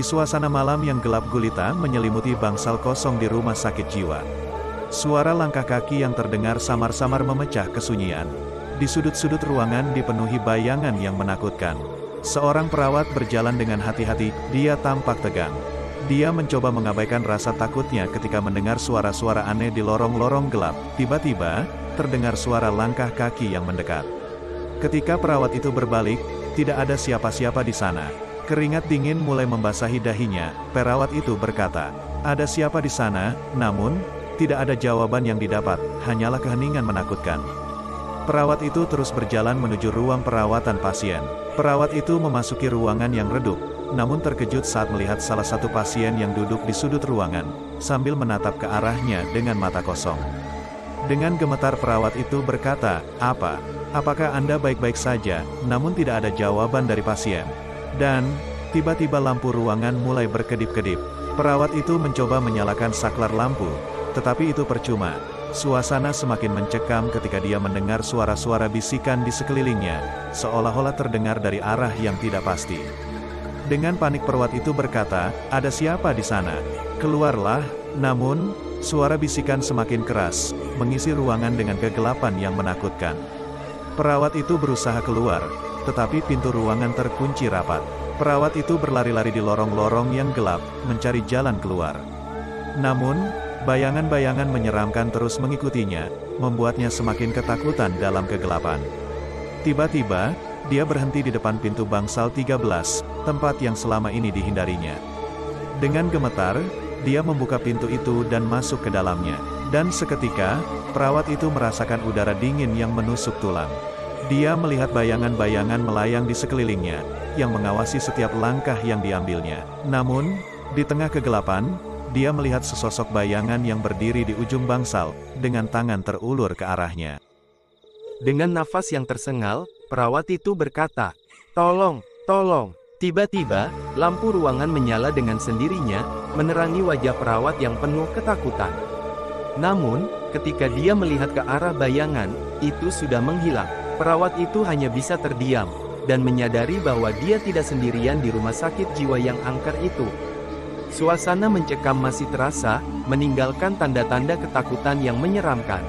suasana malam yang gelap gulita menyelimuti bangsal kosong di rumah sakit jiwa. Suara langkah kaki yang terdengar samar-samar memecah kesunyian. Di sudut-sudut ruangan dipenuhi bayangan yang menakutkan. Seorang perawat berjalan dengan hati-hati, dia tampak tegang. Dia mencoba mengabaikan rasa takutnya ketika mendengar suara-suara aneh di lorong-lorong gelap. Tiba-tiba, terdengar suara langkah kaki yang mendekat. Ketika perawat itu berbalik, tidak ada siapa-siapa di sana. Keringat dingin mulai membasahi dahinya. Perawat itu berkata, "Ada siapa di sana?" Namun, tidak ada jawaban yang didapat, hanyalah keheningan menakutkan. Perawat itu terus berjalan menuju ruang perawatan pasien. Perawat itu memasuki ruangan yang redup, namun terkejut saat melihat salah satu pasien yang duduk di sudut ruangan, sambil menatap ke arahnya dengan mata kosong. Dengan gemetar perawat itu berkata, Apakah Anda baik-baik saja?" Namun tidak ada jawaban dari pasien. Dan, tiba-tiba lampu ruangan mulai berkedip-kedip. Perawat itu mencoba menyalakan saklar lampu, tetapi itu percuma. Suasana semakin mencekam ketika dia mendengar suara-suara bisikan di sekelilingnya, seolah-olah terdengar dari arah yang tidak pasti. Dengan panik perawat itu berkata, "Ada siapa di sana? Keluarlah." Namun, suara bisikan semakin keras, mengisi ruangan dengan kegelapan yang menakutkan. Perawat itu berusaha keluar, tetapi pintu ruangan terkunci rapat. Perawat itu berlari-lari di lorong-lorong yang gelap, mencari jalan keluar. Namun, bayangan-bayangan menyeramkan terus mengikutinya, membuatnya semakin ketakutan dalam kegelapan. Tiba-tiba, dia berhenti di depan pintu bangsal 13, tempat yang selama ini dihindarinya. Dengan gemetar, dia membuka pintu itu dan masuk ke dalamnya. Dan seketika, perawat itu merasakan udara dingin yang menusuk tulang. Dia melihat bayangan-bayangan melayang di sekelilingnya, yang mengawasi setiap langkah yang diambilnya. Namun, di tengah kegelapan, dia melihat sesosok bayangan yang berdiri di ujung bangsal, dengan tangan terulur ke arahnya. Dengan nafas yang tersengal, perawat itu berkata, "Tolong, tolong." Tiba-tiba, lampu ruangan menyala dengan sendirinya, menerangi wajah perawat yang penuh ketakutan. Namun, ketika dia melihat ke arah bayangan, itu sudah menghilang. Perawat itu hanya bisa terdiam, dan menyadari bahwa dia tidak sendirian di rumah sakit jiwa yang angker itu. Suasana mencekam masih terasa, meninggalkan tanda-tanda ketakutan yang menyeramkan.